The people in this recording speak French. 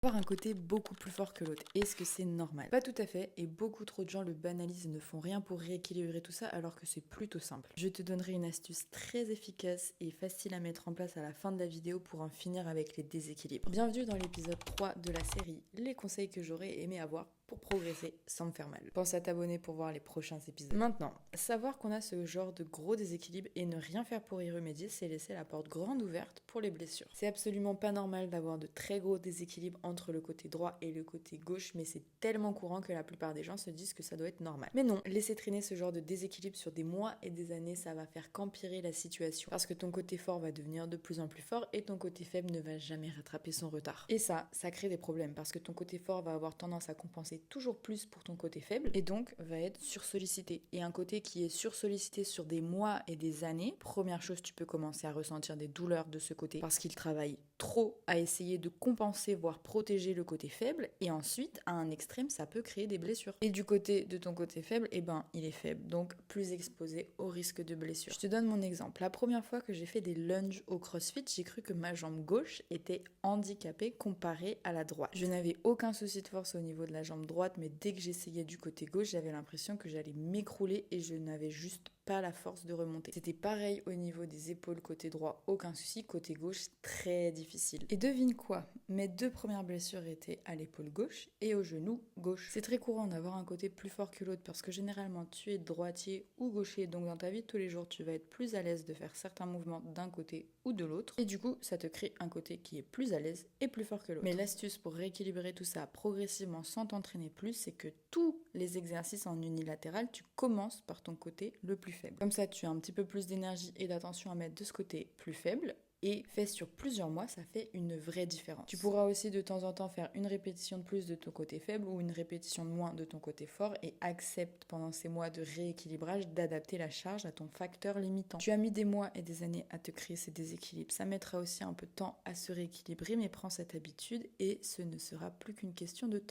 Avoir un côté beaucoup plus fort que l'autre. Est-ce que c'est normal? Pas tout à fait, et beaucoup trop de gens le banalisent et ne font rien pour rééquilibrer tout ça alors que c'est plutôt simple. Je te donnerai une astuce très efficace et facile à mettre en place à la fin de la vidéo pour en finir avec les déséquilibres. Bienvenue dans l'épisode 3 de la série, les conseils que j'aurais aimé avoir pour progresser sans me faire mal. Pense à t'abonner pour voir les prochains épisodes. Maintenant, savoir qu'on a ce genre de gros déséquilibre et ne rien faire pour y remédier, c'est laisser la porte grande ouverte pour les blessures. C'est absolument pas normal d'avoir de très gros déséquilibres entre le côté droit et le côté gauche, mais c'est tellement courant que la plupart des gens se disent que ça doit être normal. Mais non, laisser traîner ce genre de déséquilibre sur des mois et des années, ça va faire qu'empirer la situation, parce que ton côté fort va devenir de plus en plus fort et ton côté faible ne va jamais rattraper son retard. Et ça crée des problèmes, parce que ton côté fort va avoir tendance à compenser toujours plus pour ton côté faible, et donc va être sursollicité. Et un côté qui est sursollicité sur des mois et des années, première chose, tu peux commencer à ressentir des douleurs de ce côté, parce qu'il travaille trop à essayer de compenser, voire protéger le côté faible, et ensuite, à un extrême, ça peut créer des blessures. Et du côté de ton côté faible, il est faible, donc plus exposé au risque de blessure. Je te donne mon exemple. La première fois que j'ai fait des lunges au CrossFit, j'ai cru que ma jambe gauche était handicapée comparée à la droite. Je n'avais aucun souci de force au niveau de la jambe droite, mais dès que j'essayais du côté gauche, j'avais l'impression que j'allais m'écrouler et je n'avais juste pas la force de remonter. C'était pareil au niveau des épaules côté droit, aucun souci, côté gauche, très difficile. Et devine quoi? Mes deux premières blessures étaient à l'épaule gauche et au genou gauche. C'est très courant d'avoir un côté plus fort que l'autre parce que généralement tu es droitier ou gaucher, donc dans ta vie de tous les jours tu vas être plus à l'aise de faire certains mouvements d'un côté ou de l'autre, et du coup ça te crée un côté qui est plus à l'aise et plus fort que l'autre. Mais l'astuce pour rééquilibrer tout ça progressivement sans t'entraîner plus, c'est que tous les exercices en unilatéral, tu commences par ton côté le plus faible. Comme ça tu as un petit peu plus d'énergie et d'attention à mettre de ce côté plus faible, et fait sur plusieurs mois, ça fait une vraie différence. Tu pourras aussi de temps en temps faire une répétition de plus de ton côté faible ou une répétition de moins de ton côté fort, et accepte pendant ces mois de rééquilibrage d'adapter la charge à ton facteur limitant. Tu as mis des mois et des années à te créer ces déséquilibres. Ça mettra aussi un peu de temps à se rééquilibrer, mais prends cette habitude et ce ne sera plus qu'une question de temps.